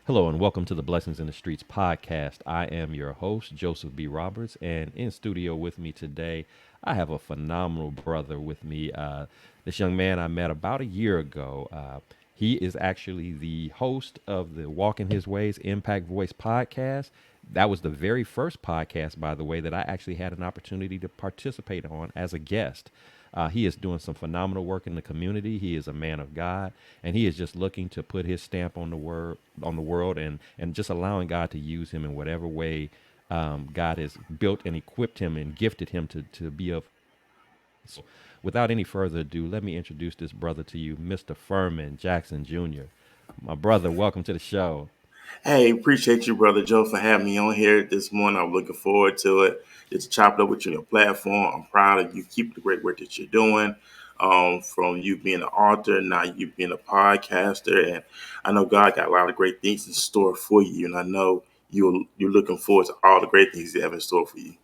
Hello and welcome to the Blessings in the Streets podcast. I am your host, Joseph B. Roberts, and in studio with me today, I have a phenomenal brother with me. This young man I met about a year ago. He is actually the host of the Walk in His Ways Impact Voice podcast. That was the very first podcast, by the way, that I actually had an opportunity to participate on as a guest. He is doing some phenomenal work in the community. He is a man of God, and he is just looking to put his stamp on the world, and just allowing God to use him in whatever way God has built and equipped him and gifted him to be of. So, without any further ado, let me introduce this brother to you, Mr. Ferman Jackson Jr. My brother, welcome to the show. Hey, appreciate you, Brother Joe, for having me on here this morning. I'm looking forward to it. Just to chop it up with you on your platform. I'm proud of you. Keep the great work that you're doing. From you being an author, now you being a podcaster, and I know God got a lot of great things in store for you, and I know you're looking forward to all the great things He have in store for you.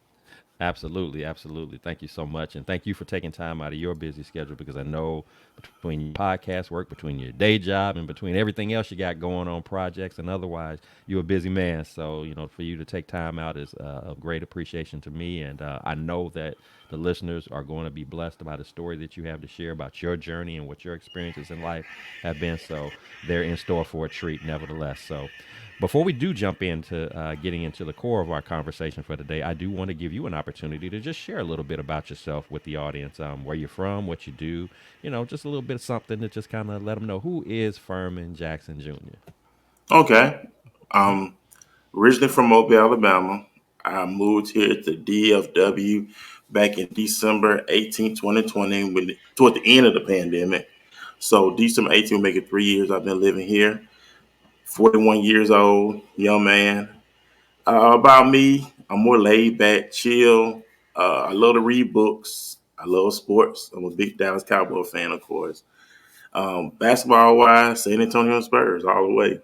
Absolutely, absolutely. Thank you so much, and thank you for taking time out of your busy schedule because I know between your podcast work, between your day job, and between everything else you got going on, projects and otherwise, you're a busy man. So for you to take time out is of great appreciation to me, and I know that the listeners are going to be blessed by the story that you have to share about your journey and what your experiences in life have been. So they're in store for a treat, nevertheless. So before we do jump into getting into the core of our conversation for today, I do want to give you an opportunity to just share a little bit about yourself with the audience, where you're from, what you do, just a little bit of something to just kind of let them know who is Ferman Jackson Jr. Okay. Um, Originally from Mobile, Alabama. I moved here to DFW back in December 18th, 2020, toward the end of the pandemic. So December 18th will make it 3 years I've been living here. 41 years old, young man. About me, I'm more laid back, chill. I love to read books. I love sports. I'm a big Dallas Cowboy fan, of course. Basketball wise, San Antonio Spurs all the way.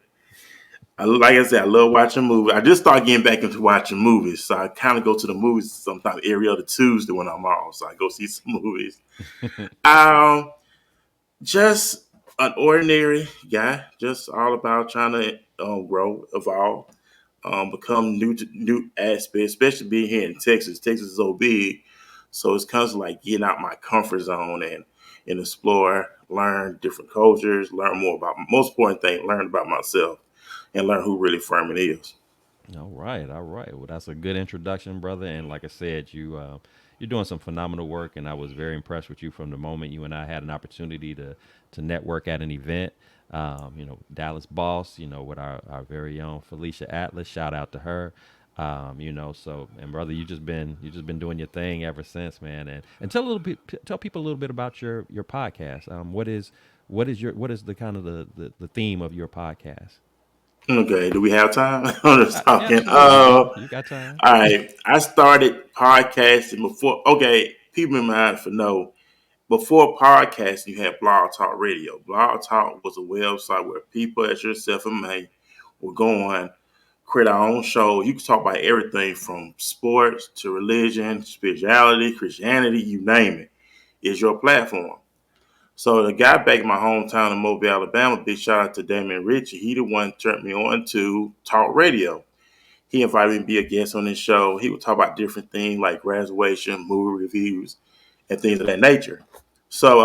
Like I said, I love watching movies. I just started getting back into watching movies, so I kind of go to the movies sometimes every other Tuesday when I'm off. So I go see some movies. Um, just an ordinary guy, just all about trying to grow, evolve, become new aspects, especially being here in Texas. Texas is so big, so it's kind of like getting out my comfort zone and explore, learn different cultures, learn more about most important thing, learn about myself and learn who really Furman is. All right, all right. Well, that's a good introduction, brother. And like I said, you're doing some phenomenal work, and I was very impressed with you from the moment you and I had an opportunity to network at an event. Dallas Boss, with our very own Felicia Atlas. Shout out to her. So and brother, you just been doing your thing ever since, man. And tell people a little bit about your podcast. What is the kind of the theme of your podcast? Okay, do we have time? I'm just talking. Absolutely, you got time. All right. I started podcasting before. Okay, people in mind for know before podcasting, you had Blog Talk Radio. Blog Talk was a website where people as yourself and me will go on, create our own show. You can talk about everything from sports to religion, spirituality, Christianity, you name it. It's your platform. So the guy back in my hometown in Mobile, Alabama, big shout out to Damon Ritchie. He the one turned me on to talk radio. He invited me to be a guest on his show. He would talk about different things like graduation, movie reviews, and things of that nature. So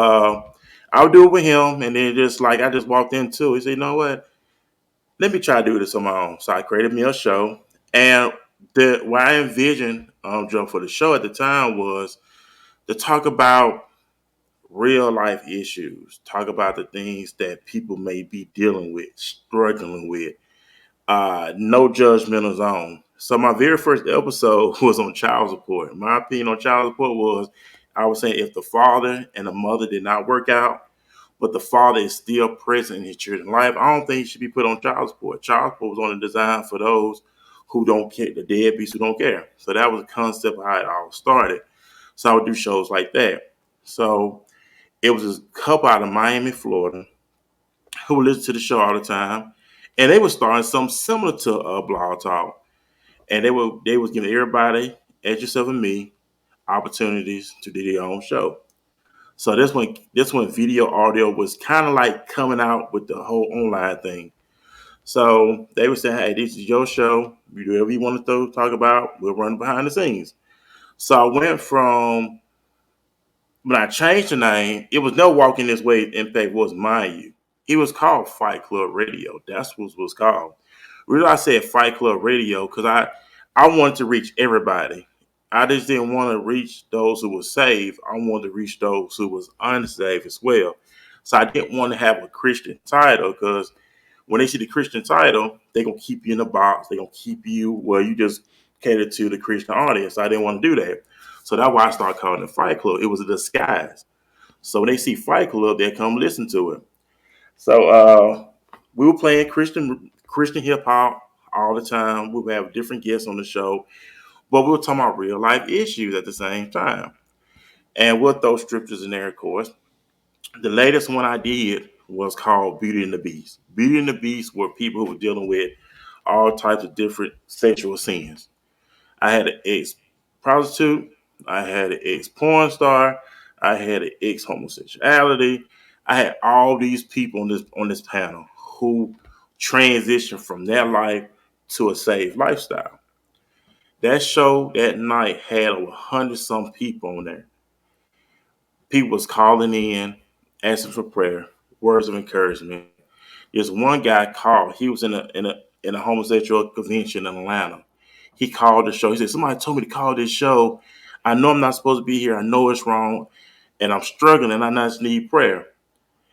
I would do it with him, and then just like I just walked into it, he said, "You know what? Let me try to do this on my own." So I created me a show, and what I envisioned, Joe, for the show at the time was to talk about real life issues, talk about the things that people may be dealing with, struggling with. No judgmental zone. So my very first episode was on child support. My opinion on child support was I was saying if the father and the mother did not work out, but the father is still present in his children's life, I don't think he should be put on child support. Child support was only designed for those who don't care, the deadbeats who don't care. So that was the concept of how it all started. So I would do shows like that. So it was a couple out of Miami, Florida, who would listen to the show all the time, and they were starting something similar to Blog Talk, and they was giving everybody, as yourself and me, opportunities to do their own show. So this one video audio was kind of like coming out with the whole online thing. So they would say, "Hey, this is your show. You do whatever you want to talk about. We'll run behind the scenes." So I went from when I changed the name. It was no walking this way. In fact, was mind you, it was called Fight Club Radio. That's what it was called. Really, I said Fight Club Radio because I wanted to reach everybody. I just didn't want to reach those who were saved. I wanted to reach those who was unsaved as well. So I didn't want to have a Christian title because when they see the Christian title, they're gonna keep you in the box. They're gonna keep you where you just cater to the Christian audience. I didn't want to do that. So that's why I started calling it Fight Club. It was a disguise. So when they see Fight Club, they come listen to it. So we were playing Christian hip hop all the time. We would have different guests on the show, but we were talking about real life issues at the same time. And with those scriptures in there, of course, the latest one I did was called Beauty and the Beast. Beauty and the Beast were people who were dealing with all types of different sexual sins. I had an ex prostitute, I had an ex porn star, I had an ex homosexuality. I had all these people on this panel who transitioned from their life to a saved lifestyle. That show that night had over 100 some people on there. People was calling in, asking for prayer, words of encouragement. There's one guy called. He was in a homosexual convention in Atlanta. He called the show. He said, "Somebody told me to call this show. I know I'm not supposed to be here. I know it's wrong, and I'm struggling, and I just need prayer."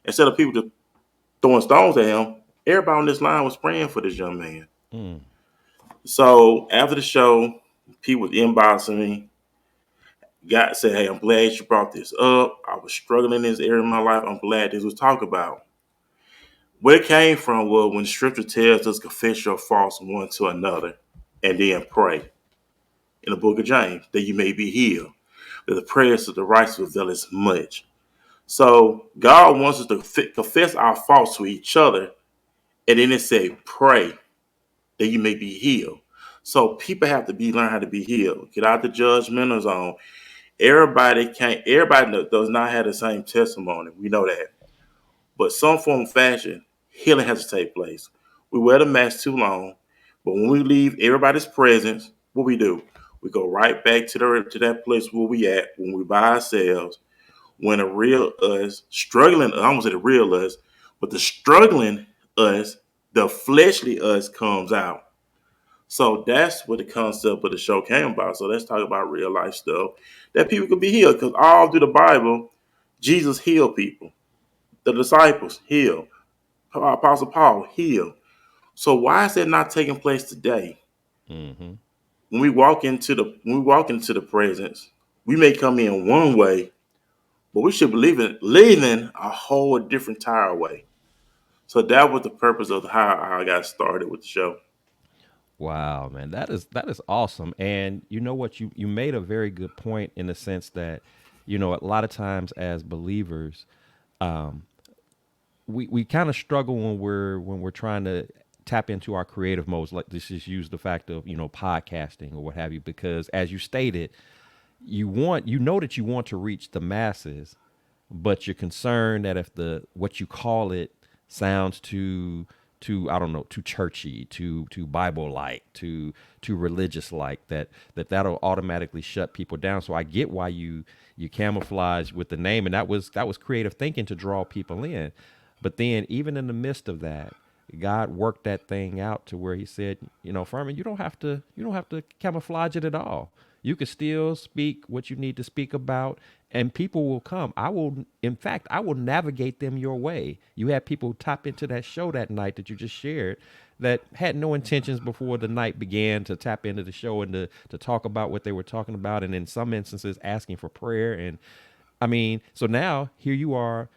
Instead of people just throwing stones at him, everybody on this line was praying for this young man. Mm. So after the show, people was inboxing me. God said, "Hey, I'm glad you brought this up. I was struggling in this area of my life. I'm glad this was talked about." Where it came from was when scripture tells us confess your faults one to another and then pray in the book of James that you may be healed. That the prayers of the righteous avail as much. So God wants us to confess our faults to each other, and then it said, pray that you may be healed. So people have to be learn how to be healed. Get out the judgmental zone. Everybody does not have the same testimony. We know that. But some form of fashion, healing has to take place. We wear the mask too long, but when we leave everybody's presence, what we do? We go right back to that place where we at when we by ourselves. When a real us struggling, I almost said a real us, but the struggling us, the fleshly us comes out. So that's what the concept of the show came about. So let's talk about real life stuff that people can be healed. Because all through the Bible, Jesus healed people. The disciples healed. Apostle Paul healed. So why is that not taking place today? Mm-hmm. When we walk into the presence, we may come in one way, but we should believe in leaving a whole different entire way. So that was the purpose of how I got started with the show. Wow, man, that is awesome. And you know what? You made a very good point in the sense that, a lot of times as believers, um, we kind of struggle when we're trying to tap into our creative modes. Like, this is use the fact of podcasting or what have you, because as you stated, that you want to reach the masses, but you're concerned that if the what you call it sounds too I don't know, too churchy, too Bible like, too religious like, that'll automatically shut people down. So I get why you camouflage with the name, and that was creative thinking to draw people in. But then even in the midst of that, God worked that thing out to where he said, Furman, you don't have to camouflage it at all. You can still speak what you need to speak about, and people will come. In fact, I will navigate them your way. You had people tap into that show that night that you just shared that had no intentions before the night began to tap into the show and to talk about what they were talking about, and in some instances asking for prayer. And I mean, so now here you are.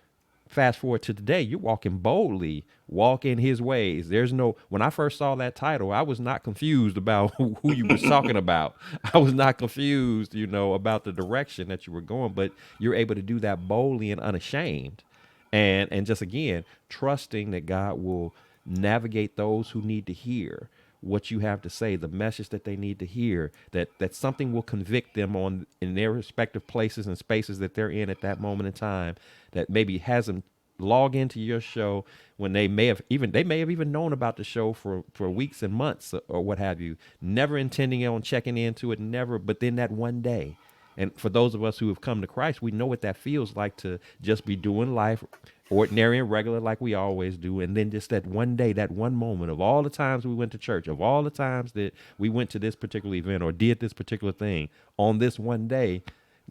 Fast forward to today, you're walking boldly, walk in his ways. There's no, when I first saw that title, I was not confused about who you was talking about. I was not confused, about the direction that you were going, but you're able to do that boldly and unashamed. And just again, trusting that God will navigate those who need to hear what you have to say, the message that they need to hear, that something will convict them in their respective places and spaces that they're in at that moment in time, that maybe hasn't log into your show when they may have even known about the show for weeks and months or what have you, never intending on checking into it, never. But then that one day, and for those of us who have come to Christ, we know what that feels like to just be doing life ordinary and regular like we always do. And then just that one day, that one moment of all the times we went to church, of all the times that we went to this particular event or did this particular thing, on this one day,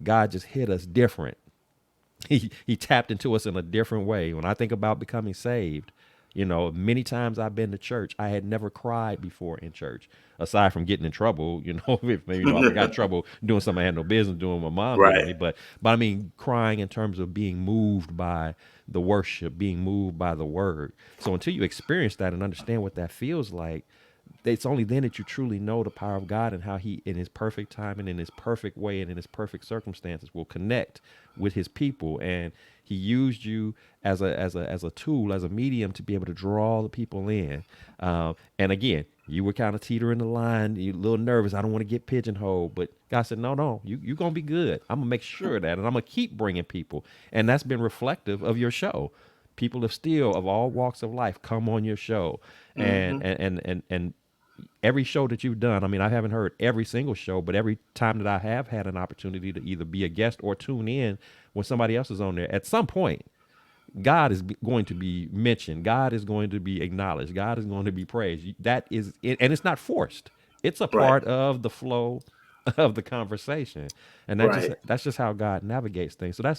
God just hit us different. He tapped into us in a different way. When I think about becoming saved, many times I've been to church, I had never cried before in church, aside from getting in trouble. If I got in trouble doing something I had no business doing, my mom did on Right. me. But I mean, crying in terms of being moved by the worship, being moved by the word. So until you experience that and understand what that feels like, it's only then that you truly know the power of God and how He, in His perfect time and in His perfect way and in His perfect circumstances, will connect with His people. And He used you as a tool, as a medium to be able to draw the people in. And again, you were kind of teetering the line. You're a little nervous. I don't want to get pigeonholed, but God said, "No, no, you're gonna be good. I'm gonna make sure of that, and I'm gonna keep bringing people." And that's been reflective of your show. People have still, of all walks of life, come on your show, and Hmm. and every show that you've done. I mean, I haven't heard every single show, but every time that I have had an opportunity to either be a guest or tune in when somebody else is on there, at some point, God is going to be mentioned. God is going to be acknowledged. God is going to be praised. That is, and it's not forced. It's a Right. part of the flow of the conversation, and Right. that's just how God navigates things. So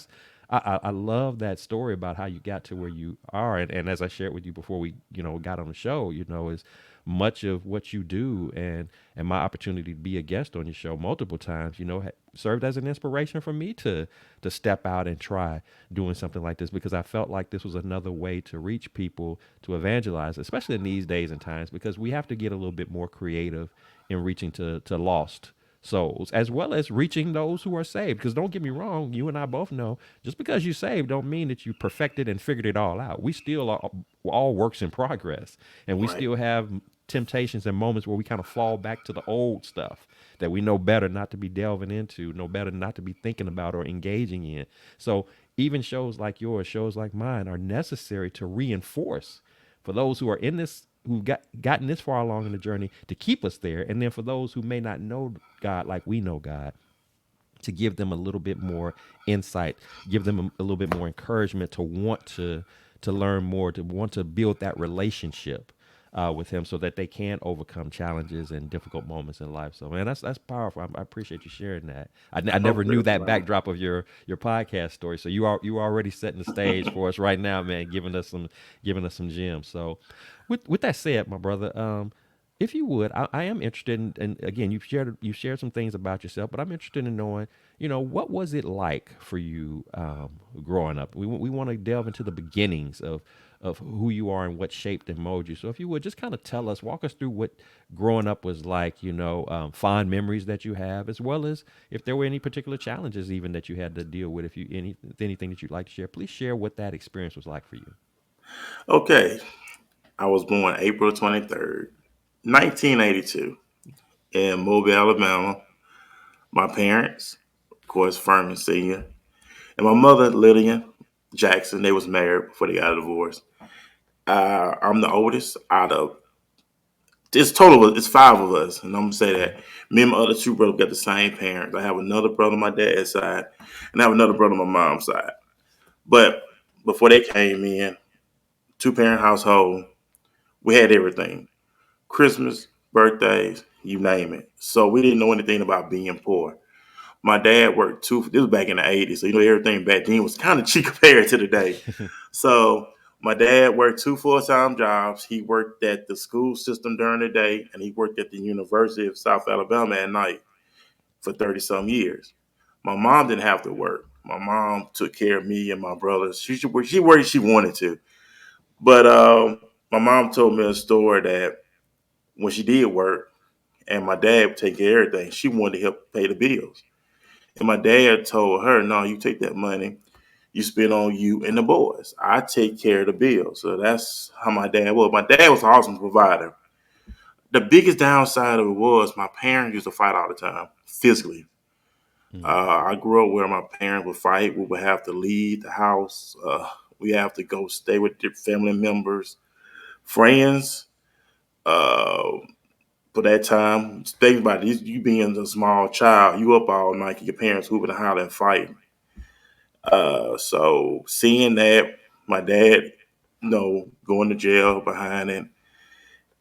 I love that story about how you got to where you are, and as I shared with you before we got on the show, is much of what you do and my opportunity to be a guest on your show multiple times, served as an inspiration for me to step out and try doing something like this, because I felt like this was another way to reach people, to evangelize, especially in these days and times, because we have to get a little bit more creative in reaching to lost souls as well as reaching those who are saved. Because don't get me wrong, you and I both know, just because you saved don't mean that you perfected and figured it all out. We still are all works in progress, and we Right. still have temptations and moments where we kind of fall back to the old stuff that we know better not to be delving into, know better not to be thinking about or engaging in. So even shows like yours, shows like mine, are necessary to reinforce for those who are in this, who gotten this far along in the journey, to keep us there, and then for those who may not know God like we know God, to give them a little bit more insight, give them a little bit more encouragement to want to learn more, to want to build that relationship with Him, so that they can overcome challenges and difficult moments in life. So, man, that's powerful. I appreciate you sharing that. I never Most knew that definitely. backdrop of your podcast story. So you are already setting the stage for us right now, man, giving us some gems. So, with that said, my brother, if you would, I am interested in, again, you've shared some things about yourself, but I'm interested in knowing, what was it like for you growing up? We want to delve into the beginnings of who you are and what shaped and molded you. So if you would just kind of walk us through what growing up was like, fond memories that you have, as well as if there were any particular challenges even that you had to deal with. Anything that you'd like to share, please share what that experience was like for you. Okay. I was born April 23rd, 1982, in Mobile, Alabama. My parents, of course, Ferman Sr., and my mother, Lillian Jackson, they was married before they got a divorce. I'm the oldest out of it's total. It's five of us, and I'm gonna say that me and my other two brothers got the same parents. I have another brother on my dad's side, and I have another brother on my mom's side. But before they came in, two parent household, we had everything: Christmas, birthdays, you name it. So we didn't know anything about being poor. My dad worked two. This was back in the '80s, so everything back then was kind of cheap compared to today. So my dad worked two full-time jobs. He worked at the school system during the day, and he worked at the University of South Alabama at night for 30 some years. My mom didn't have to work. My mom took care of me and my brothers. She worked if she wanted to. But my mom told me a story that when she did work and my dad would take care of everything, she wanted to help pay the bills. And my dad told her, no, you take that money, you spend on you and the boys. I take care of the bills. So that's how my dad was. My dad was an awesome provider. The biggest downside of it was my parents used to fight all the time, physically. Mm, I grew up where my parents would fight. We would have to leave the house. We have to go stay with their family members, friends. Uh, for that time, think about it. You being a small child, you up all night, your parents hooping and hollering and fighting. So seeing that, my dad, going to jail behind it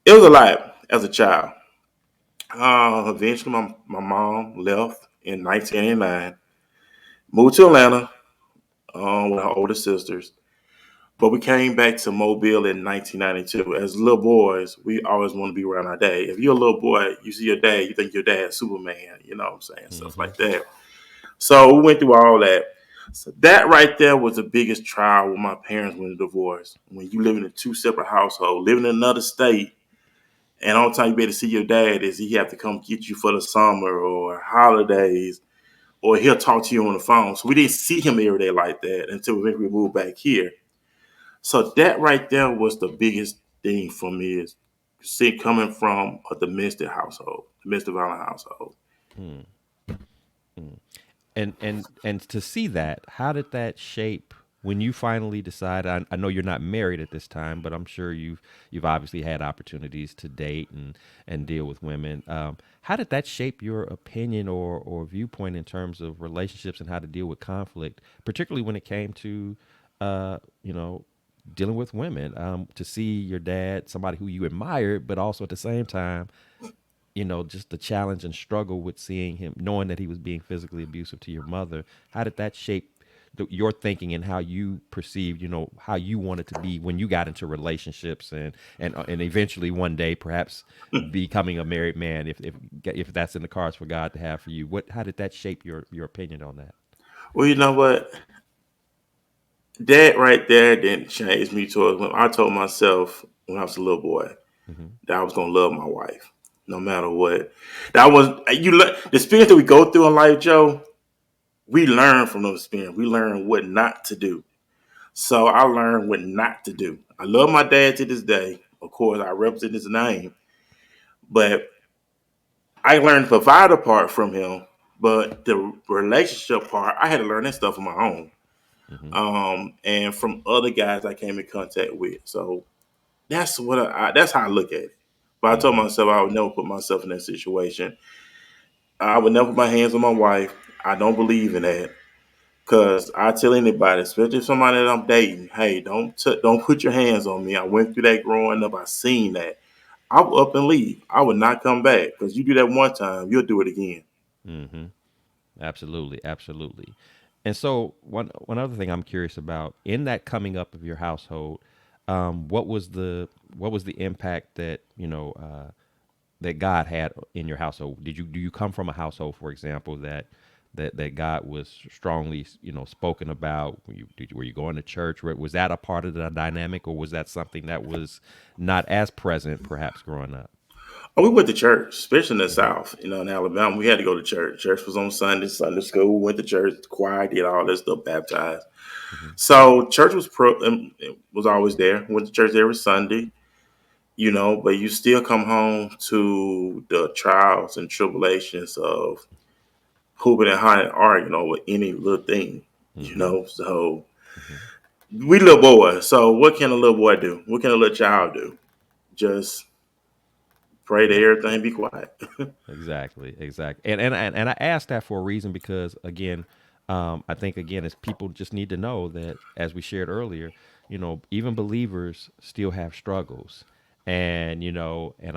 was a lot as a child. Eventually, my mom left in 1989, moved to Atlanta with her older sisters. But we came back to Mobile in 1992. As little boys, we always want to be around our dad. If you're a little boy, you see your dad, you think your dad's Superman, you know what I'm saying? Stuff Mm-hmm. like that. So we went through all that. So that right there was the biggest trial when my parents went to divorce. When you live in two separate households, living in another state, and all the time you better see your dad is he have to come get you for the summer or holidays, or he'll talk to you on the phone. So we didn't see him every day like that until we moved back here. So that right there was the biggest thing for me is see coming from a domestic violent household. Mm. Mm. And to see that, how did that shape when you finally decide? I know you're not married at this time, but I'm sure you've obviously had opportunities to date and deal with women. How did that shape your opinion or viewpoint in terms of relationships and how to deal with conflict, particularly when it came to, you know, dealing with women? To see your dad, somebody who you admired, but also at the same time, just the challenge and struggle with seeing him, knowing that he was being physically abusive to your mother. How did that shape your thinking and how you perceived, how you wanted to be when you got into relationships and eventually one day perhaps becoming a married man, if that's in the cards for God to have for you? How did that shape your opinion on that? Well, you know what? That right there didn't change me towards when I told myself when I was a little boy Hmm. that I was gonna love my wife no matter what. That was the experience that we go through in life, Joe. We learn from those experiences. We learn what not to do. So I learned what not to do. I love my dad to this day. Of course, I represent his name, but I learned the provider part from him. But the relationship part, I had to learn that stuff on my own, Hmm. and from other guys I came in contact with. So that's how I look at it. But I told Hmm. myself I would never put myself in that situation. I would never put my hands on my wife. I don't believe in that. Cause I tell anybody, especially somebody that I'm dating, hey, don't put your hands on me. I went through that growing up. I seen that. I would up and leave. I would not come back. Cause you do that one time, you'll do it again. Hmm. Absolutely, absolutely. And so one other thing I'm curious about in that coming up of your household, what was the impact that that God had in your household? Do you come from a household, for example, that God was strongly spoken about? Were you going to church? Was that a part of the dynamic, or was that something that was not as present, perhaps growing up? Oh, we went to church, especially in the Hmm. South. In Alabama, we had to go to church. Church was on Sunday, Sunday school. We went to church, choir, did all that stuff, baptized. Hmm. So church it was always there. Went to church every Sunday. But you still come home to the trials and tribulations of hooping and hiding and arguing over any little thing. Hmm. So we little boys. So what can a little boy do? What can a little child do? Just pray to Hmm. everything, be quiet. Exactly, exactly. And I asked that for a reason because again, I think again is people just need to know that as we shared earlier, even believers still have struggles. And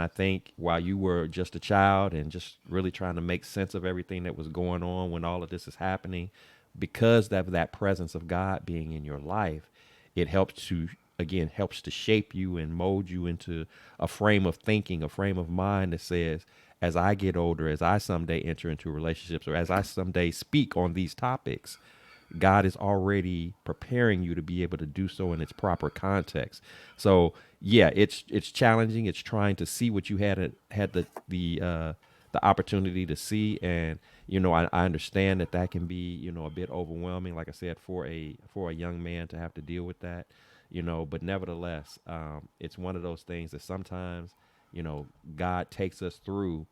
I think while you were just a child and just really trying to make sense of everything that was going on when all of this is happening, because of that presence of God being in your life, it helps to shape you and mold you into a frame of thinking, a frame of mind that says, as I get older, as I someday enter into relationships, or as I someday speak on these topics, God is already preparing you to be able to do so in its proper context. So yeah, it's challenging. It's trying to see what you had the opportunity to see, and I understand that can be a bit overwhelming. Like I said, for a young man to have to deal with that, but nevertheless, it's one of those things that sometimes God takes us through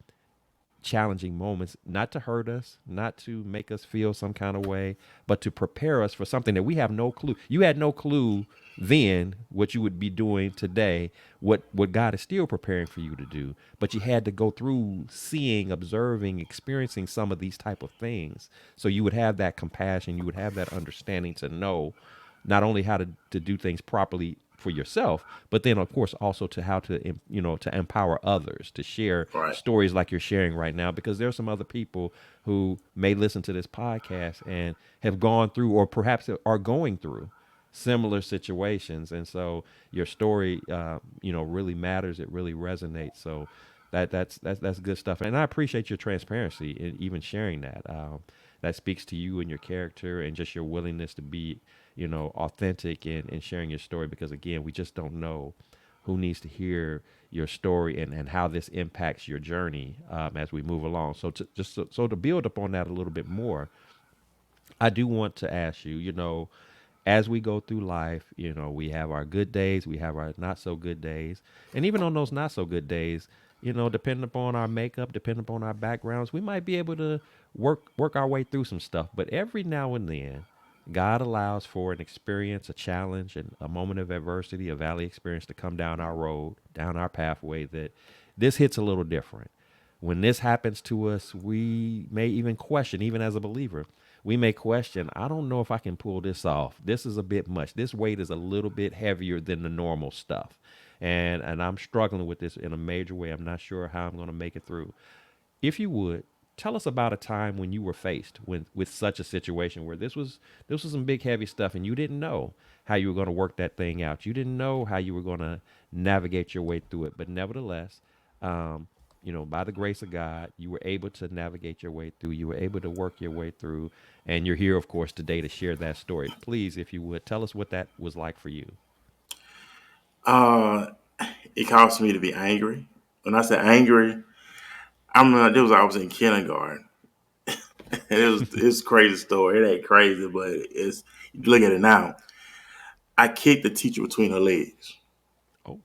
challenging moments, not to hurt us, not to make us feel some kind of way, but to prepare us for something that we have no clue. You had no clue then what you would be doing today, what God is still preparing for you to do, but you had to go through seeing, observing, experiencing some of these type of things. So you would have that compassion, you would have that understanding to know not only how to do things properly for yourself, but then of course also to how to to empower others to share Right. stories like you're sharing right now, because there's some other people who may listen to this podcast and have gone through or perhaps are going through similar situations, and so your story really matters, it really resonates. So that's good stuff, and I appreciate your transparency in even sharing that. That speaks to you and your character and just your willingness to be authentic in sharing your story, because again, we just don't know who needs to hear your story and how this impacts your journey as we move along. So so to build upon that a little bit more, I do want to ask you, as we go through life, we have our good days, we have our not so good days. And even on those not so good days, depending upon our makeup, depending upon our backgrounds, we might be able to work our way through some stuff. But every now and then, God allows for an experience, a challenge, and a moment of adversity, a valley experience to come down our road, down our pathway that this hits a little different. When this happens to us, we may even question, even as a believer, we may question, I don't know if I can pull this off. This is a bit much. This weight is a little bit heavier than the normal stuff. And I'm struggling with this in a major way. I'm not sure how I'm going to make it through. If you would, tell us about a time when you were faced with such a situation where this was some big heavy stuff and you didn't know how you were going to work that thing out. You didn't know how you were going to navigate your way through it, but nevertheless, um, by the grace of God, you were able to navigate your way through. You were able to work your way through, and you're here, of course, today to share that story. Please, if you would, tell us what that was like for you. Uh, it caused me to be angry. When I say angry, I'm not. It was I was in kindergarten. It's a crazy story. It ain't crazy, but it's you look at it now. I kicked the teacher between her legs, Oh,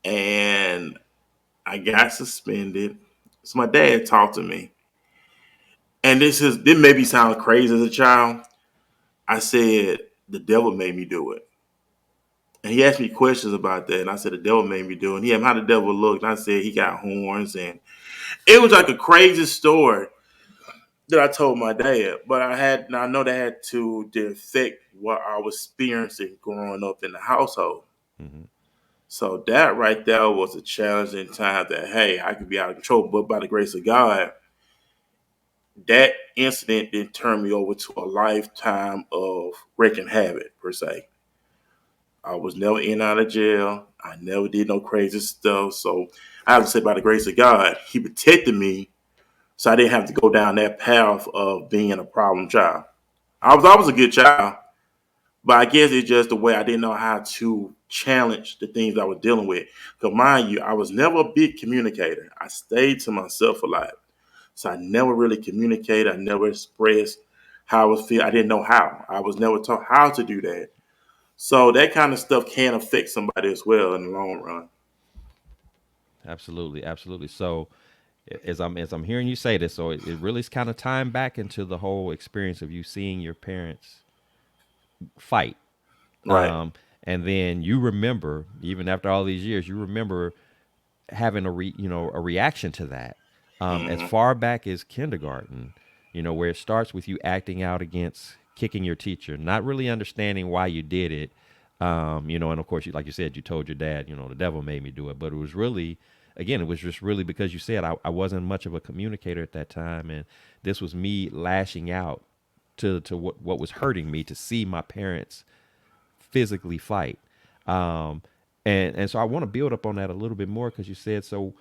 and I got suspended. So my dad talked to me, and this made me sound crazy as a child. I said the devil made me do it, and he asked me questions about that, and I said the devil made me do it. And he asked me how the devil looked, and I said he got horns, and it was like a crazy story that I told my dad. But I know that had to affect what I was experiencing growing up in the household. hmm, So that right there was a challenging time that, hey, I could be out of control. But by the grace of God, that incident didn't turn me over to a lifetime of wreaking havoc, per se. I was never in and out of jail. I never did no crazy stuff. So I have to say, by the grace of God, He protected me so I didn't have to go down that path of being a problem child. I was a good child, but I guess it's just the way I didn't know how to challenge the things I was dealing with. Because mind you, I was never a big communicator. I stayed to myself a lot. So I never really communicated. I never expressed how I was feeling. I didn't know how. I was never taught how to do that. So that kind of stuff can affect somebody as well in the long run. absolutely, absolutely. So, as I'm hearing you say this, so it really is kind of tying back into the whole experience of you seeing your parents fight. Right. Um, and then you remember, even after all these years, you remember having a reaction to that. As Hmm. far back as kindergarten, where it starts with you acting out against kicking your teacher, not really understanding why you did it. And of course, like you said, you told your dad, the devil made me do it, but it was really, again, it was just really because you said I wasn't much of a communicator at that time, and this was me lashing out to what was hurting me to see my parents physically fight. Um, and so I want to build up on that a little bit more, because you said, so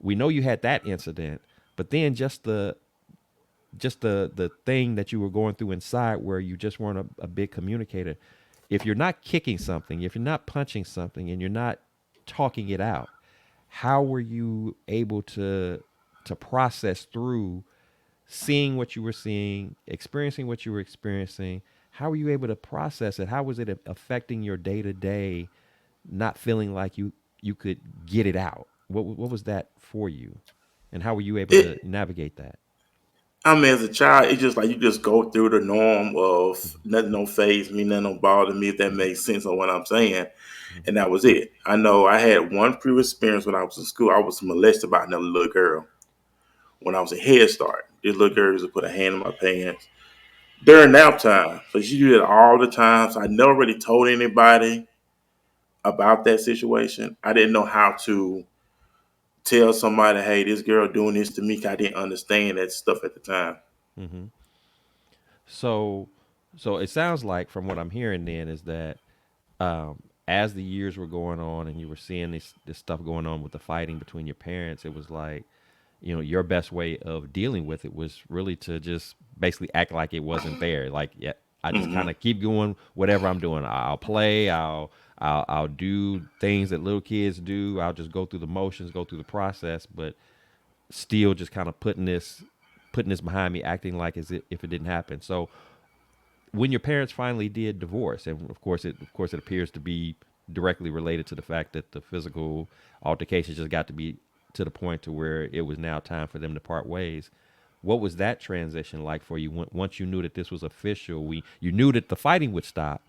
we know you had that incident, but then just the thing that you were going through inside where you just weren't a big communicator. If you're not kicking something, if you're not punching something, and you're not talking it out, how were you able to process through seeing what you were seeing, experiencing what you were experiencing? How were you able to process it? How was it affecting your day to day, not feeling like you could get it out? What was that for you? And how were you able to It, navigate that? I mean, as a child, it's just like you just go through the norm of Mm-hmm. nothing don't phase me, nothing don't bother me, if that Mm-hmm. makes sense on what I'm saying. Mm-hmm. And that was it. I know I had one previous experience when I was in school. I was molested by another little girl when I was in Head Start. This little girl used to put a hand in my pants during nap time. So she do that all the time. So I never really told anybody about that situation. I didn't know how to tell somebody, hey, this girl doing this to me. 'Cause I didn't understand that stuff at the time. Mm-hmm. So, so it sounds like from what I'm hearing then is that as the years were going on and you were seeing this stuff going on with the fighting between your parents, it was like, your best way of dealing with it was really to just basically act like it wasn't there. Like, yeah, I just kind Hmm. of keep doing whatever I'm doing. I'll play. I'll do things that little kids do. I'll just go through the motions, go through the process, but still just kind of putting this behind me, acting like if it didn't happen. So when your parents finally did divorce, and of course it appears to be directly related to the fact that the physical altercations just got to be to the point to where it was now time for them to part ways. What was that transition like for you once you knew that this was official? You knew that the fighting would stop,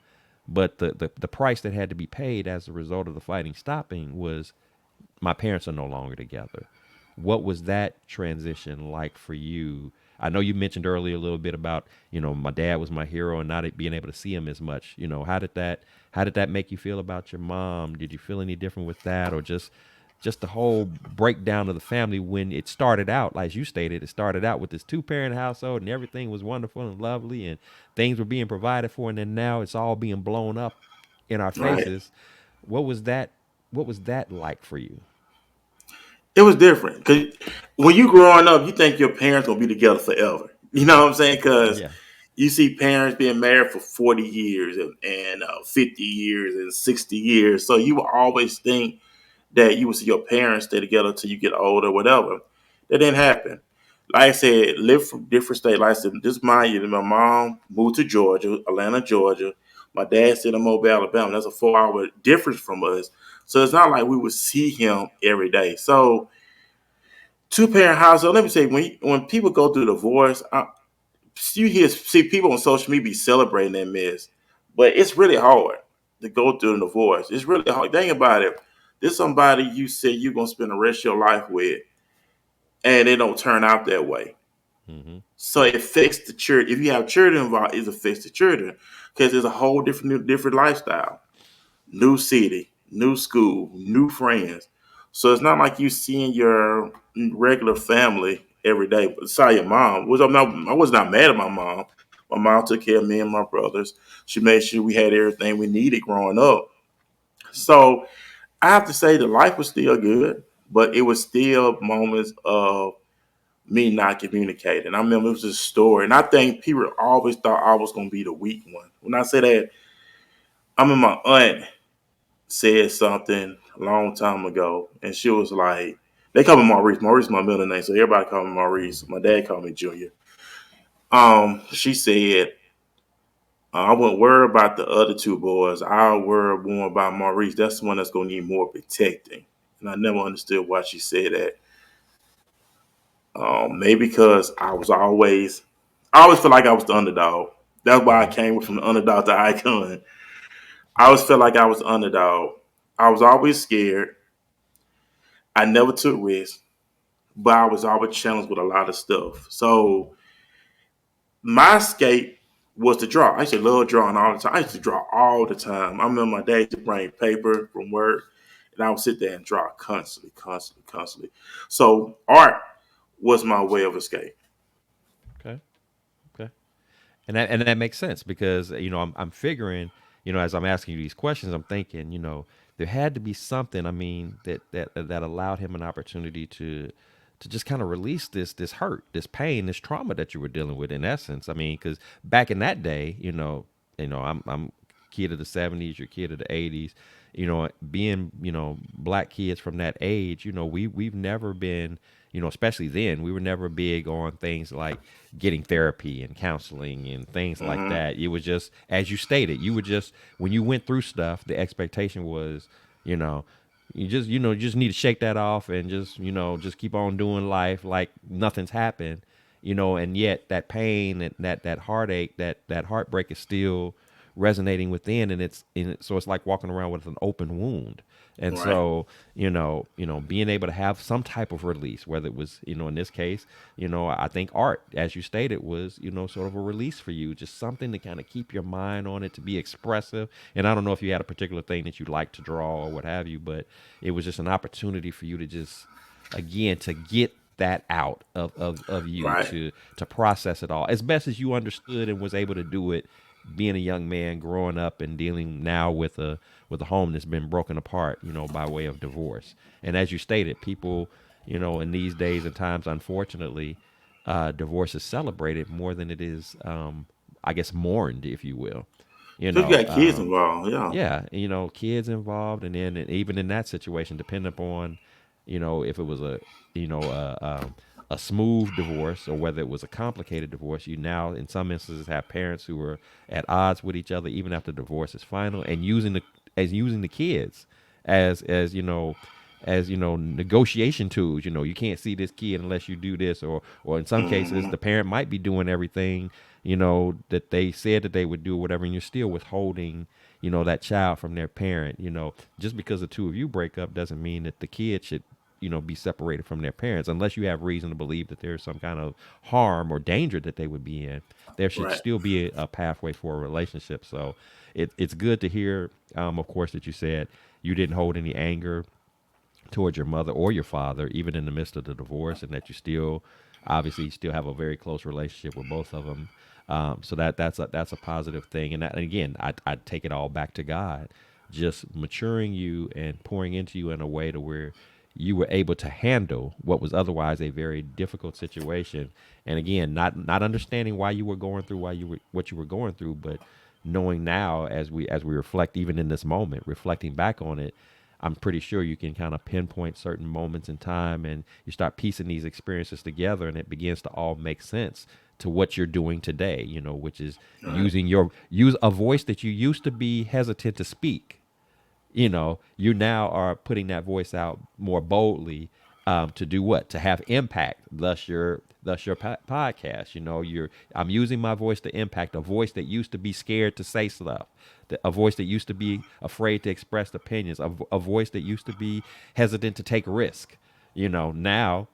but the price that had to be paid as a result of the fighting stopping was my parents are no longer together. What was that transition like for you? I know you mentioned earlier a little bit about, my dad was my hero and not being able to see him as much. How did that make you feel about your mom? Did you feel any different with that, or just the whole breakdown of the family when it started out, like you stated, it started out with this two-parent household and everything was wonderful and lovely and things were being provided for, and then now it's all being blown up in our Right. faces. What was that? What was that like for you? It was different because when you growing up, you think your parents gonna be together forever. You know what I'm saying? Because Yeah. you see parents being married for 40 years and 50 years and 60 years. So you will always think that you will see your parents stay together until you get older, whatever. That didn't happen. Like I said, live from different states. Like I said, just mind you, my mom moved to Georgia, Atlanta, Georgia. My dad stayed in Mobile, Alabama. That's a 4 hour difference from us. So it's not like we would see him every day. So two-parent household. Let me say, when people go through divorce, you see people on social media be celebrating that mess, but it's really hard to go through a divorce. It's really hard. Think about it. There's somebody you say you're gonna spend the rest of your life with, and it don't turn out that way. Mm-hmm. So it affects the children. If you have children involved, it affects the children because it's a whole different lifestyle. New city, new school, new friends. So it's not like you seeing your regular family every day. But sorry, your mom. I was not mad at my mom. My mom took care of me and my brothers. She made sure we had everything we needed growing up. So I have to say the life was still good, but it was still moments of me not communicating. I remember it was a story, and I think people always thought I was going to be the weak one. When I say that, I mean my aunt said something a long time ago, and she was like, they call me Maurice. Maurice is my middle name, so everybody call me Maurice. Mm-hmm. My dad called me Junior. She said, I wouldn't worry about the other two boys. I'll worry more about Maurice. That's the one that's gonna need more protecting. And I never understood why she said that. Maybe because I always felt like I was the underdog. That's why I Mm-hmm. came from the underdog to icon. I always felt like I was the underdog. I was always scared. I never took risks, but I was always challenged with a lot of stuff. Mm-hmm. So my escape was to draw. I used to love drawing all the time. I used to draw all the time. I remember my dad used to bring paper from work, and I would sit there and draw constantly, constantly, constantly. So art was my way of escape. Okay. Okay. And that makes sense because I'm figuring, as I'm asking you these questions, I'm thinking, there had to be something. I mean, that allowed him an opportunity to just kind of release this hurt, this pain, this trauma that you were dealing with. In essence, I mean, because back in that day, I'm kid of the '70s, you're kid of the '80s. Being black kids from that age, we've never been, especially then, we were never big on things like getting therapy and counseling and things like Hmm. that. It was just, as you stated, you would just, when you went through stuff, the expectation was, you know, you just need to shake that off and just just keep on doing life like nothing's happened. And yet that pain and that heartache, that heartbreak is still resonating within, and so it's like walking around with an open wound. And Right. so being able to have some type of release, whether it was in this case, I think art, as you stated, was sort of a release for you, just something to kind of keep your mind on it, to be expressive. And I don't know if you had a particular thing that you like to draw or what have you, but it was just an opportunity for you to just, again, to get that out of you, Right. to process it all as best as you understood and was able to do it, being a young man growing up and dealing now with a home that's been broken apart, by way of divorce. And as you stated, people, in these days and times, unfortunately, divorce is celebrated more than it is, I guess, mourned, if you will. You So you know, got kids involved. Yeah. yeah, kids involved, and then even in that situation, depending upon, if it was a smooth divorce or whether it was a complicated divorce, you now in some instances have parents who are at odds with each other even after divorce is final, and using the kids as negotiation tools. You can't see this kid unless you do this, or in some cases Hmm. the parent might be doing everything that they said that they would do, whatever, and you're still withholding that child from their parent. Just because the two of you break up doesn't mean that the kid should be separated from their parents, unless you have reason to believe that there's some kind of harm or danger that they would be in. There should Right. still be a pathway for a relationship. So it's good to hear, of course, that you said you didn't hold any anger towards your mother or your father, even in the midst of the divorce, and that you still, obviously, still have a very close relationship with both of them. So that's a positive thing. And again, I take it all back to God, just maturing you and pouring into you in a way to where you were able to handle what was otherwise a very difficult situation. And again, not understanding why you were going through why you were what you were going through, but knowing now, as we reflect, even in this moment, reflecting back on it, I'm pretty sure you can kind of pinpoint certain moments in time, and you start piecing these experiences together, and it begins to all make sense to what you're doing today, which is Right. use a voice that you used to be hesitant to speak. You now are putting that voice out more boldly, to do what? To have impact. Thus your podcast. I'm using my voice to impact, a voice that used to be scared to say stuff, a voice that used to be afraid to express opinions, a voice that used to be hesitant to take risk. Now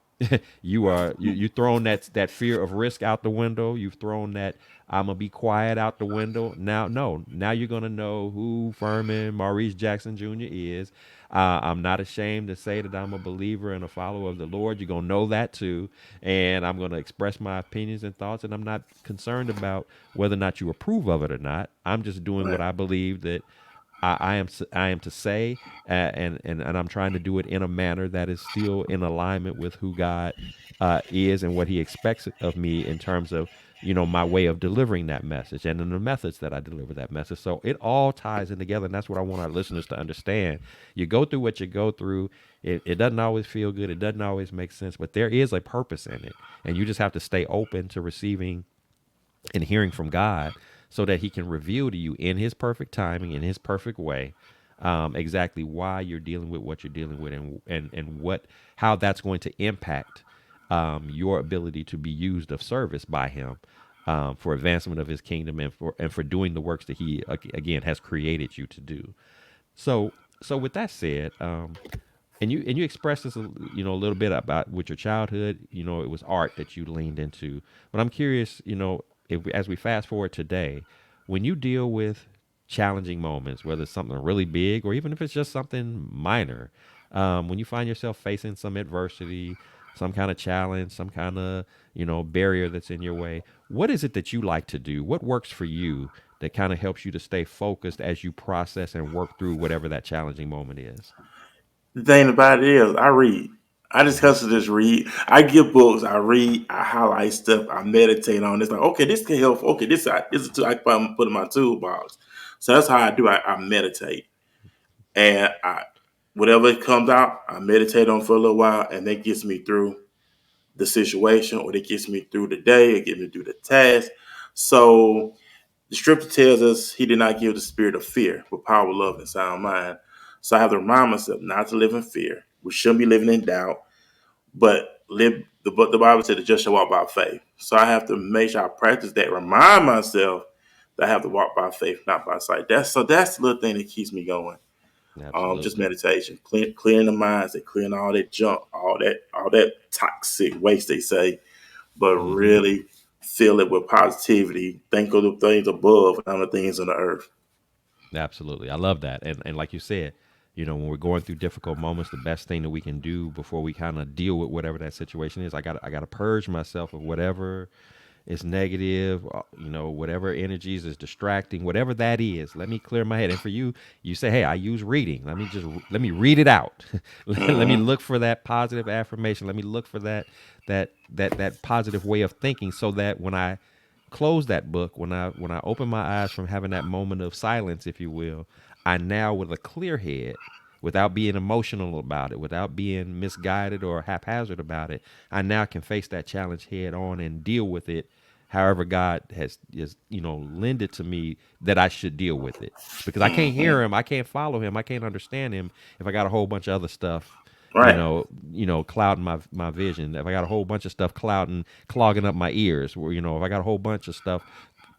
you've thrown that fear of risk out the window. You've thrown that I'm gonna be quiet out the window. Now, no, now you're gonna know who Ferman Maurice Jackson Jr. is. I'm not ashamed to say that I'm a believer and a follower of the Lord. You're gonna know that too, and I'm gonna express my opinions and thoughts. And I'm not concerned about whether or not you approve of it or not. I'm just doing what Right. I believe that I am to say, and I'm trying to do it in a manner that is still in alignment with who God is and what He expects of me in terms of my way of delivering that message and in the methods that I deliver that message. So it all ties in together, and that's what I want our listeners to understand. You go through what you go through. It doesn't always feel good. It doesn't always make sense, but there is a purpose in it, and you just have to stay open to receiving and hearing from God, so that He can reveal to you in His perfect timing, in His perfect way, exactly why you're dealing with what you're dealing with, and what how that's going to impact your ability to be used of service by Him, for advancement of His kingdom, and for doing the works that He again has created you to do. So with that said, and you expressed this a little bit about with your childhood. It was art that you leaned into, but I'm curious, if as we fast forward today, when you deal with challenging moments, whether it's something really big or even if it's just something minor, when you find yourself facing some adversity, some kind of challenge, some kind of barrier that's in your way, what is it that you like to do? What works for you that kind of helps you to stay focused as you process and work through whatever that challenging moment is? The thing about it is, I read. I just Hmm. constantly just read. I get books. I read. I highlight stuff. I meditate on. It's like, okay, this can help. Okay, this is I can put in my toolbox. So that's how I do. I meditate, and whatever comes out, I meditate on for a little while, and that gets me through the situation, or that gets me through the day, it gets me through the task. So the scripture tells us He did not give the spirit of fear, but power, love, and sound mind. So I have to remind myself not to live in fear. We shouldn't be living in doubt, but live. The Bible said the just shall walk by faith. So I have to make sure I practice that. Remind myself that I have to walk by faith, not by sight. That's the little thing that keeps me going. Just Absolutely. meditation, clearing the minds, and clearing all that junk, all that toxic waste they say, but Hmm. really fill it with positivity. Think of the things above and not the things on the earth. Absolutely. I love that. And like you said, when we're going through difficult moments, the best thing that we can do before we kind of deal with whatever that situation is, I got to purge myself of whatever is negative, whatever energies is distracting, whatever that is. Let me clear my head. And for you, you say, "Hey, I use reading. Let me read it out. Let me Mm-hmm. look for that positive affirmation. Let me look for that positive way of thinking so that when I close that book, when I open my eyes from having that moment of silence, if you will, I now with a clear head, without being emotional about it, without being misguided or haphazard about it, I now can face that challenge head on and deal with it however God has lended to me that I should deal with it. Because I can't hear Mm-hmm. him, I can't follow him, I can't understand him if I got a whole bunch of other stuff, Right. clouding my vision. If I got a whole bunch of stuff clogging up my ears, or if I got a whole bunch of stuff,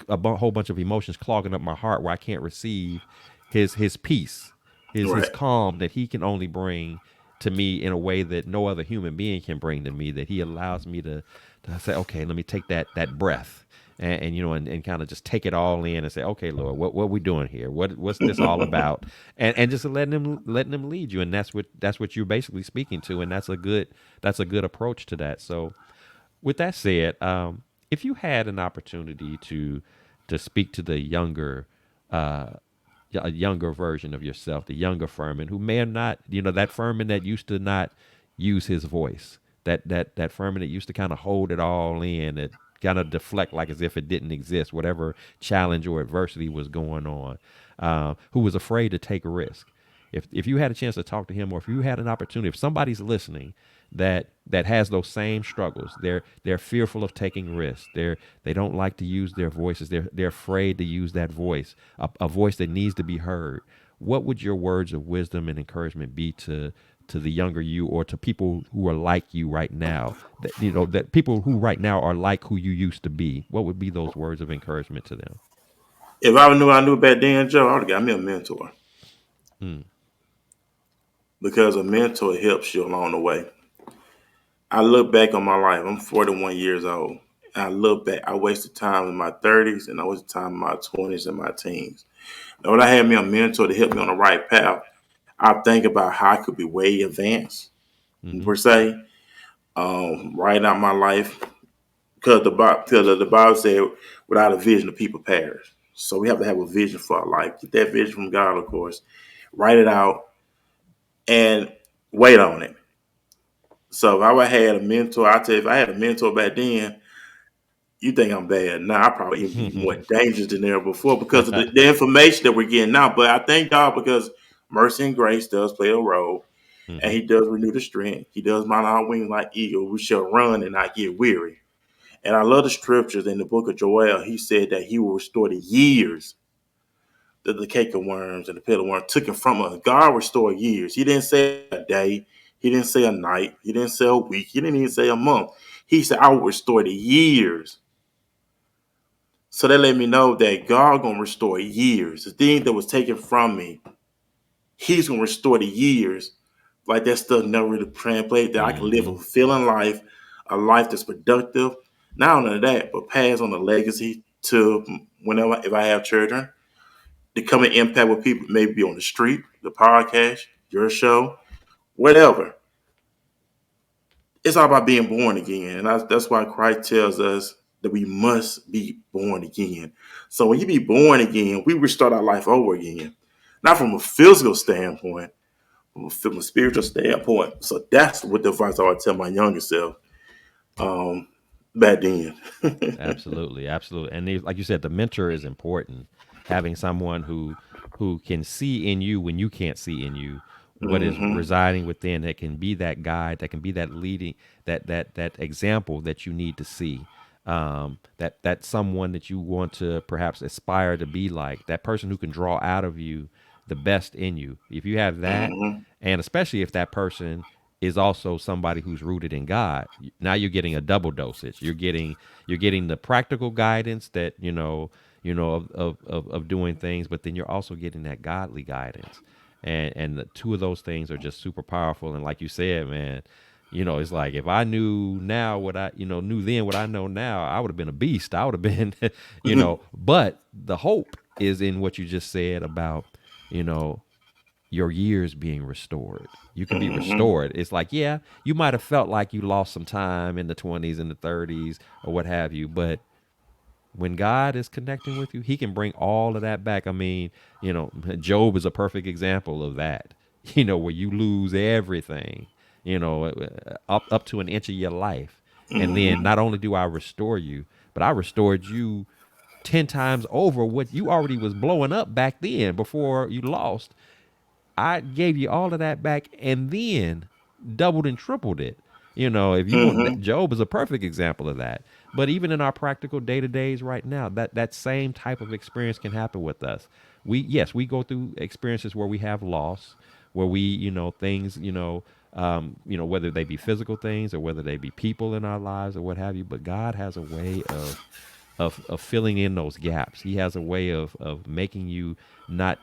whole bunch of emotions clogging up my heart where I can't receive his peace, his Right. calm that he can only bring to me in a way that no other human being can bring to me, that he allows me to say, okay, let me take that breath and kind of just take it all in and say, okay, Lord, what we doing here? What's this all about? And just letting him lead you. And that's what you're basically speaking to. And that's a good approach to that. So with that said, if you had an opportunity to speak to the uh, a younger version of yourself, the younger Furman, who may have not, that Furman that used to not use his voice, that Furman that used to kind of hold it all in, that kind of deflect like as if it didn't exist, whatever challenge or adversity was going on, who was afraid to take a risk. If you had a chance to talk to him, or if you had an opportunity, if somebody's listening that has those same struggles, they're fearful of taking risks. They don't like to use their voices. They're afraid to use that voice, a voice that needs to be heard. What would your words of wisdom and encouragement be to the younger you, or to people who are like you right now? That people who right now are like who you used to be. What would be those words of encouragement to them? If I knew back then, Joe, I would have got me a mentor Hmm. because a mentor helps you along the way. I look back on my life. I'm 41 years old. And I look back. I wasted time in my 30s and I wasted time in my 20s and my teens. Now, when I had me a mentor to help me on the right path, I think about how I could be way advanced, Mm-hmm. per se, writing out my life. Because the Bible said, without a vision, the people perish. So we have to have a vision for our life. Get that vision from God, of course. Write it out and wait on it. So if I would had a mentor, I tell you, if I had a mentor back then, you think I'm bad. Now I probably even be more dangerous than ever before because of the information that we're getting now. But I thank God because mercy and grace does play a role, and Mm-hmm. He does renew the strength. He does mount our wings like eagle. We shall run and not get weary. And I love the scriptures in the book of Joel. He said that He will restore the years that the cake of worms and the pit of worms took it from us. God restored years. He didn't say a day. He didn't say a night. He didn't say a week. He didn't even say a month. He said, I will restore the years. So that let me know that God gonna restore years. The thing that was taken from me, He's gonna restore the years. Like that stuff never really translated. That I can live Mm-hmm. a fulfilling life, a life that's productive. Not only that, but pass on the legacy to whenever if I have children to come and impact with people, maybe on the street, the podcast, your show, whatever. It's all about being born again. And that's why Christ tells us that we must be born again. So when you be born again, we restart our life over again. Not from a physical standpoint, from a spiritual standpoint. So that's what the advice I would tell my younger self um, back then. Absolutely, absolutely. And like you said, the mentor is important. Having someone who can see in you when you can't see in you what is Hmm. residing within, that can be that guide, that can be that leading, that example that you need to see. That someone that you want to perhaps aspire to be like, that person who can draw out of you the best in you. If you have that, Mm-hmm. and especially if that person is also somebody who's rooted in God, now you're getting a double dosage. You're getting the practical guidance that of doing things, but then you're also getting that godly guidance. And the two of those things are just super powerful. And like you said, man, it's like if I knew now what I, knew then what I know now, I would have been a beast. I would have been, but the hope is in what you just said about, you know, your years being restored. You can be Mm-hmm. restored. It's like, yeah, you might have felt like you lost some time in the 20s and the 30s or what have you, but when God is connecting with you, he can bring all of that back. I mean, Job is a perfect example of that. Where you lose everything, up to an inch of your life. And then Mm-hmm. not only do I restore you, but I restored you 10 times over what you already was blowing up back then before you lost. I gave you all of that back and then doubled and tripled it. If you want, Mm-hmm. Job is a perfect example of that. But even in our practical day to days right now, that same type of experience can happen with us. Yes, we go through experiences where we have loss, where we, things, whether they be physical things or whether they be people in our lives or what have you. But God has a way of filling in those gaps. He has a way of making you not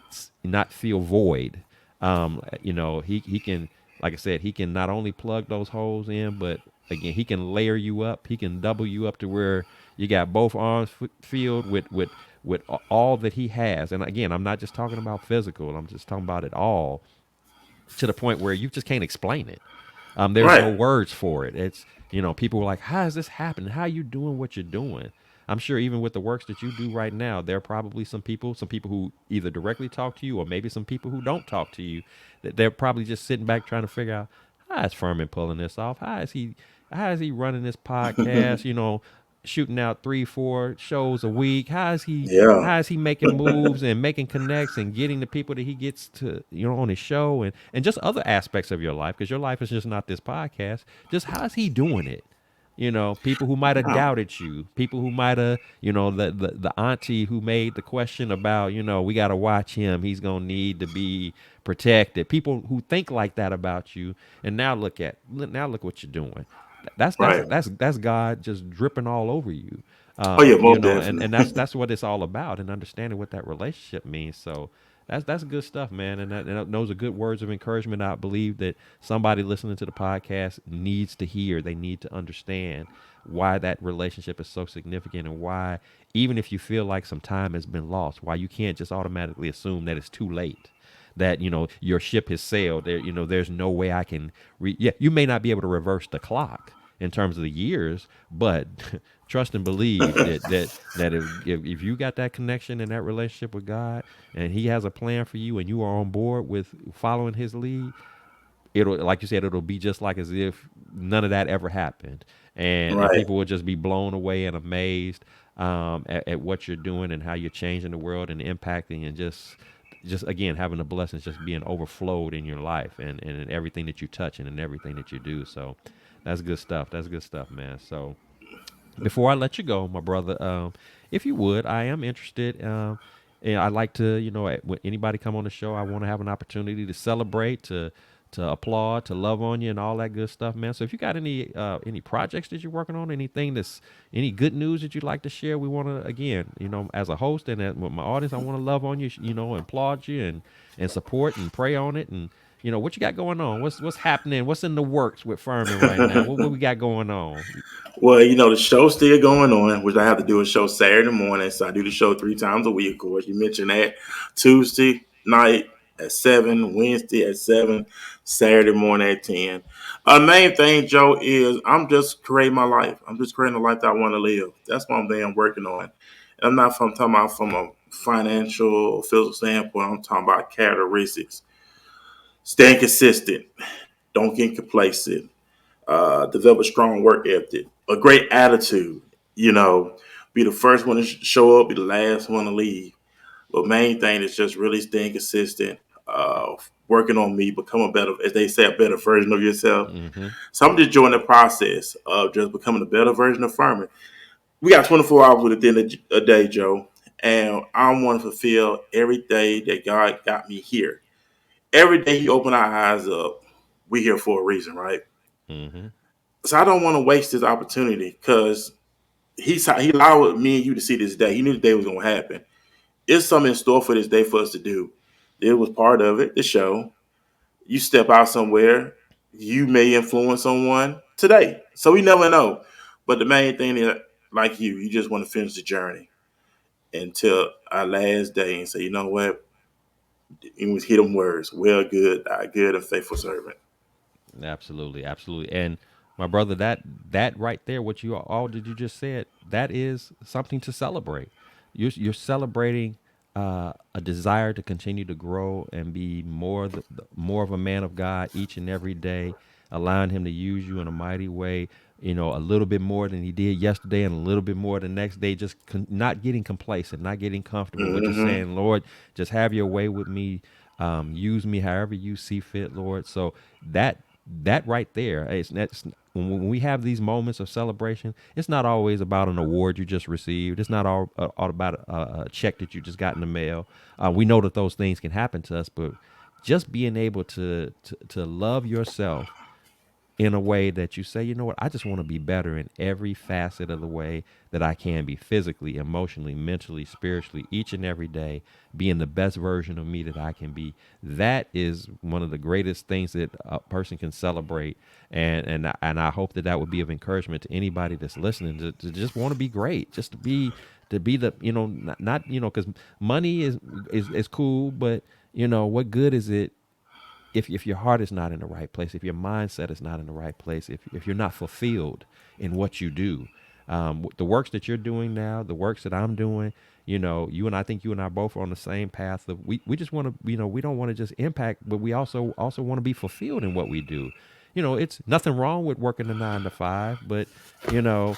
feel void. He can, like I said, he can not only plug those holes in, but again, he can layer you up. He can double you up to where you got both arms filled with all that he has. And again, I'm not just talking about physical. I'm just talking about it all to the point where you just can't explain it. There's no Right. words for it. It's people were like, "How is this happening? How are you doing what you're doing?" I'm sure even with the works that you do right now, there are probably some people who either directly talk to you or maybe some people who don't talk to you. That they're probably just sitting back trying to figure out how is Furman pulling this off? How is he running this podcast? Shooting out 3-4 shows a week. Yeah. How is he making moves and making connects and getting the people that he gets to on his show and just other aspects of your life, because your life is just not this podcast. Just how's he doing it? People who might have Yeah. doubted you, people who might have, the auntie who made the question about, we got to watch him, he's gonna need to be protected. People who think like that about you, and now look what you're doing. That's that's Right. that's that's God just dripping all over you. Oh yeah, most And definitely. that's what it's all about, and understanding what that relationship means. So that's good stuff, man. And those are good words of encouragement. I believe that somebody listening to the podcast needs to hear. They need to understand why that relationship is so significant, and why, even if you feel like some time has been lost, why you can't just automatically assume that it's too late, that your ship has sailed. There's no way I can yeah, you may not be able to reverse the clock in terms of the years, but trust and believe that if you got that connection and that relationship with God, and he has a plan for you, and you are on board with following his lead, it'll, like you said, it'll be just like as if none of that ever happened. And Right. people will just be blown away and amazed at what you're doing and how you're changing the world and impacting, and just again having the blessings just being overflowed in your life, and in everything that you touch and in everything that you do. So that's good stuff. That's good stuff, man. So before I let you go, my brother, if you would, I am interested. And I like to, when anybody come on the show, I want to have an opportunity to celebrate, to applaud, to love on you, and all that good stuff, man. So if you got any projects that you're working on, any good news that you'd like to share, we want to, again, as a host and with my audience, I want to love on you, applaud you and support and pray on it. And what you got going on? What's happening? What's in the works with Furman right now? What we got going on? Well, the show's still going on, which I have to do a show Saturday morning. So I do the show 3 times a week, of course. You mentioned that. Tuesday night at 7, Wednesday at 7, Saturday morning at 10. Main thing, Joe, is I'm just creating my life. I'm just creating the life that I want to live. That's one thing I'm working on. And I'm not talking about from a financial or physical standpoint. I'm talking about characteristics. Staying consistent. Don't get complacent. Develop a strong work ethic, a great attitude. You know, be the first one to show up, be the last one to leave. But main thing is just really staying consistent, working on me, become a better, as they say, a better version of yourself. Mm-hmm. So I'm just enjoying the process of just becoming a better version of Furman. We got 24 hours within a day, Joe, And I want to fulfill every day that God got me here. Every day He opened our eyes up, we here for a reason, right? Mm-hmm. So I don't want to waste this opportunity because He allowed me and you to see this day. He knew the day was going to happen. It's something in store for this day for us to do. It was part of it, the show. You step out somewhere, you may influence someone today. So we never know. But the main thing is, like you just want to finish the journey until our last day and say, you know what? It was hit them words. Well, good, thy good and faithful servant. Absolutely, absolutely. And my brother, that right there, what you all did you just said, that is something to celebrate. You're celebrating a desire to continue to grow and be more of a man of God each and every day, allowing Him to use you in a mighty way. You know, a little bit more than He did yesterday, and a little bit more the next day. Just not getting complacent, not getting comfortable, but just Mm-hmm. saying, Lord, just have Your way with me. Use me however You see fit, Lord. So that right there, that's when we have these moments of celebration. It's not always about an award you just received. It's not all about a check that you just got in the mail. We know that those things can happen to us, but just being able to love yourself in a way that you say, you know what, I just want to be better in every facet of the way that I can be, physically, emotionally, mentally, spiritually, each and every day, being the best version of me that I can be. That is one of the greatest things that a person can celebrate. And I hope that that would be of encouragement to anybody that's listening to just want to be great, just to be the, not because money is cool, but what good is it if your heart is not in the right place, if your mindset is not in the right place, if you're not fulfilled in what you do, the works that you're doing now, the works that I'm doing, I think you and I both are on the same path of we just want to, we don't want to just impact, but we also want to be fulfilled in what we do. It's nothing wrong with working the 9 to 5, but you know,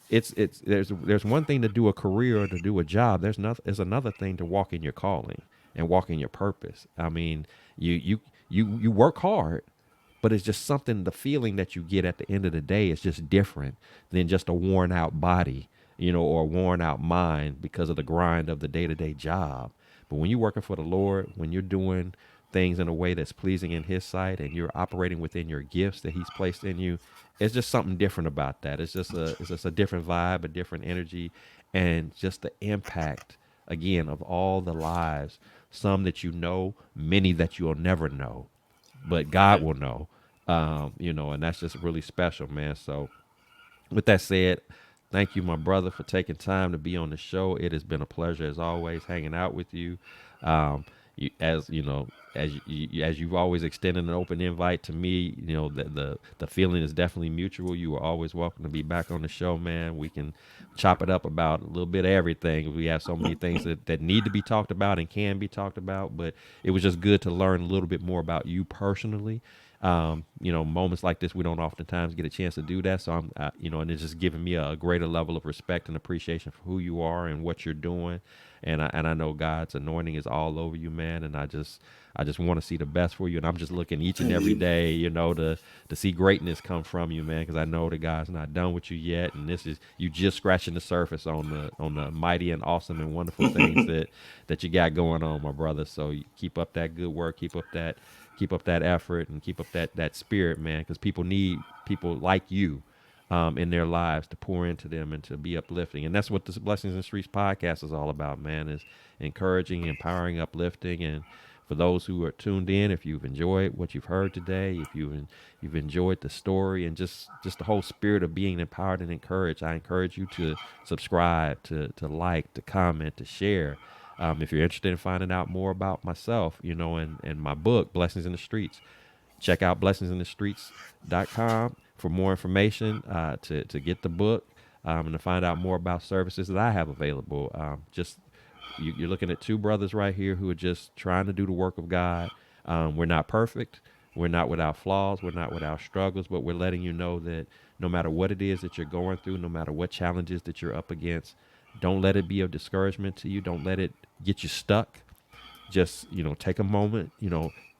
it's there's one thing to do a career or to do a job. There's another thing to walk in your calling and walk in your purpose. I mean, you work hard, but it's just something, the feeling that you get at the end of the day is just different than just a worn out body, or a worn out mind because of the grind of the day-to-day job. But when you're working for the Lord, when you're doing things in a way that's pleasing in His sight, and you're operating within your gifts that He's placed in you, it's just something different about that. It's just a different vibe, a different energy, and just the impact again of all the lives, some that you know, many that you'll never know, but God will know. And that's just really special, man. So with that said, thank you, my brother, for taking time to be on the show. It has been a pleasure as always hanging out with you. As you know, as you've always extended an open invite to me, the feeling is definitely mutual. You are always welcome to be back on the show, man. We can chop it up about a little bit of everything. We have so many things that need to be talked about and can be talked about, but it was just good to learn a little bit more about you personally. Moments like this, we don't oftentimes get a chance to do that. So and it's just giving me a greater level of respect and appreciation for who you are and what you're doing. And I know God's anointing is all over you, man. And I just want to see the best for you. And I'm just looking each and And every you, day, to see greatness come from you, man. Because I know that God's not done with you yet, and this is you just scratching the surface on the mighty and awesome and wonderful things that you got going on, my brother. So you keep up that good work, keep up that effort, and keep up that spirit, man. Because people need people like you in their lives to pour into them and to be uplifting. And that's what this Blessings in the Streets podcast is all about, man, is encouraging, empowering, uplifting. And for those who are tuned in, if you've enjoyed what you've heard today, if you've enjoyed the story and just the whole spirit of being empowered and encouraged, I encourage you to subscribe, to like, to comment, to share. If you're interested in finding out more about myself, and my book, Blessings in the Streets, check out blessingsinthestreets.com for more information, to get the book, and to find out more about services that I have available. Just you're looking at two brothers right here who are just trying to do the work of God. We're not perfect. We're not without flaws. We're not without struggles, but we're letting you know that no matter what it is that you're going through, no matter what challenges that you're up against, don't let it be a discouragement to you. Don't let it get you stuck. Just take a moment,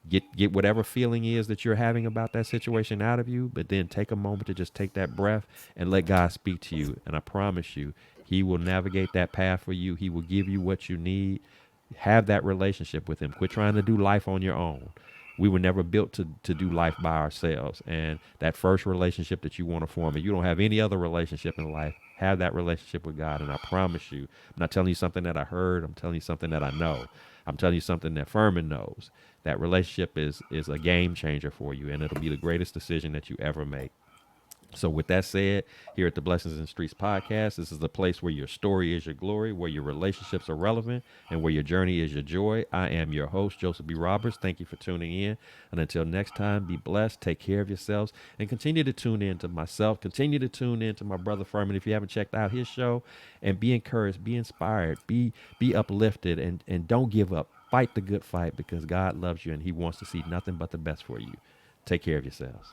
get whatever feeling is that you're having about that situation out of you, but then take a moment to just take that breath and let God speak to you. And I promise you, He will navigate that path for you. He will give you what you need. Have that relationship with him. Quit trying to do life on your own. We were never built to do life by ourselves. And that first relationship that you want to form, and you don't have any other relationship in life, have that relationship with God. And I promise you, I'm not telling you something that I heard. I'm telling you something that I know. I'm telling you something that Ferman knows. That relationship is a game changer for you, and it'll be the greatest decision that you ever make. So, with that said, here at the Blessings in the Streets podcast, this is the place where your story is your glory, where your relationships are relevant, and where your journey is your joy. I am your host, Joseph B. Roberts. Thank you for tuning in. And until next time, be blessed, take care of yourselves, and continue to tune in to myself. Continue to tune in to my brother Ferman if you haven't checked out his show, and be encouraged, be inspired, be uplifted, and don't give up. Fight the good fight because God loves you and He wants to see nothing but the best for you. Take care of yourselves.